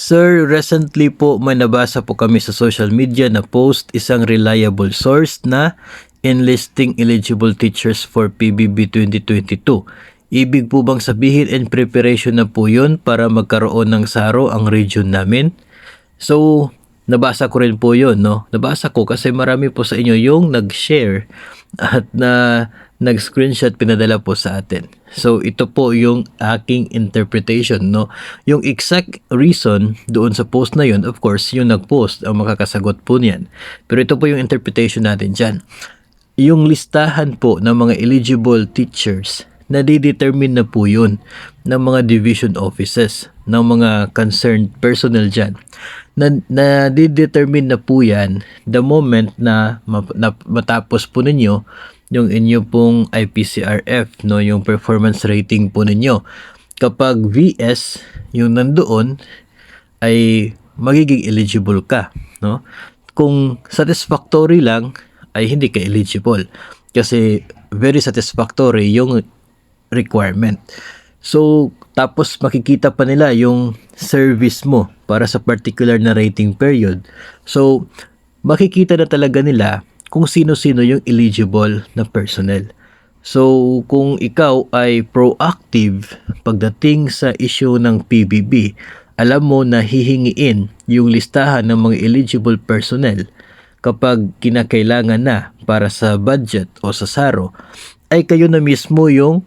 Sir, recently po may nabasa po kami sa social media na post isang reliable source na enlisting eligible teachers for PBB 2022. Ibig po bang sabihin in preparation na po yun para magkaroon ng SARO ang region namin? So, nabasa ko rin po yun, no? Nabasa ko kasi marami po sa inyo yung nag-share at nag-screenshot pinadala po sa atin. So, ito po yung aking interpretation, no? Yung exact reason doon sa post na yun, of course, yung nag-post ang makakasagot po niyan. Pero ito po yung interpretation natin dyan. Yung listahan po ng mga eligible teachers, nadidetermine na po yun ng mga division offices, ng mga concerned personnel dyan. Nadidetermine na po yan the moment na matapos po ninyo yung inyo pong IPCRF, no, yung performance rating po ninyo. Kapag VS yung nandoon ay magiging eligible ka, no? Kung satisfactory lang ay hindi ka eligible kasi very satisfactory yung requirement. So, tapos makikita pa nila yung service mo para sa particular na rating period. So, makikita na talaga nila kung sino-sino yung eligible na personnel. So, kung ikaw ay proactive pagdating sa issue ng PBB, alam mo na hihingiin yung listahan ng mga eligible personnel kapag kinakailangan na para sa budget o sa SARO, ay kayo na mismo yung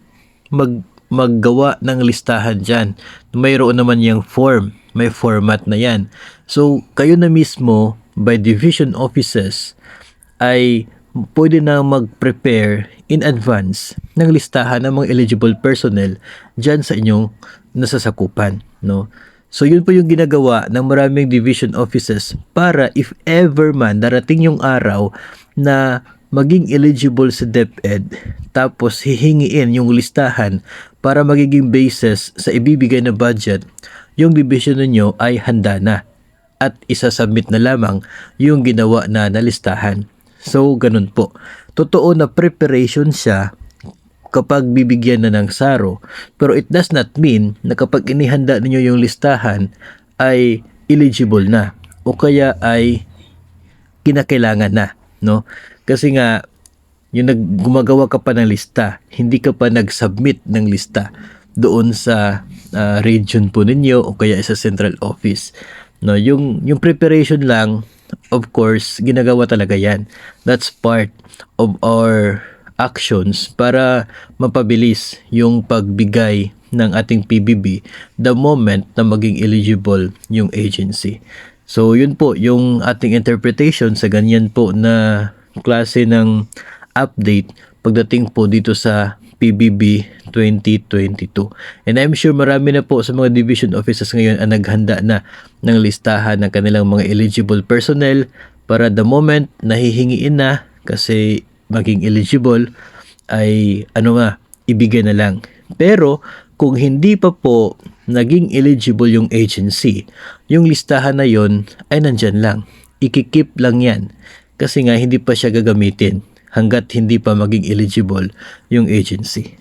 maggawa ng listahan dyan. Mayroon naman yung form, may format na yan. So, kayo na mismo by division offices ay pwede na mag-prepare in advance ng listahan ng mga eligible personnel dyan sa inyong nasasakupan, no? So, yun po yung ginagawa ng maraming division offices para if ever man darating yung araw na maging eligible sa DepEd, tapos hihingiin yung listahan para magiging basis sa ibibigay na budget, yung division ninyo ay handa na at isasubmit na lamang yung ginawa na listahan. So, ganun po. Totoo na preparation siya kapag bibigyan na ng SARO, pero it does not mean na kapag inihanda ninyo yung listahan ay eligible na o kaya ay kinakailangan na, no? Kasi nga, yung gumagawa ka pa ng lista, hindi ka pa nag-submit ng lista doon sa region po ninyo o kaya sa central office. No, yung preparation lang, of course, ginagawa talaga yan. That's part of our actions para mapabilis yung pagbigay ng ating PBB the moment na maging eligible yung agency. So, yun po yung ating interpretation sa ganyan po na klase ng update pagdating po dito sa PBB 2022. And I'm sure marami na po sa mga division offices ngayon ang naghanda na ng listahan ng kanilang mga eligible personnel para the moment nahihingiin na kasi maging eligible ay ibigay na lang. Pero kung hindi pa po naging eligible yung agency, yung listahan na yon ay nandyan lang. Ikikip lang yan kasi nga hindi pa siya gagamitin hanggat hindi pa maging eligible yung agency.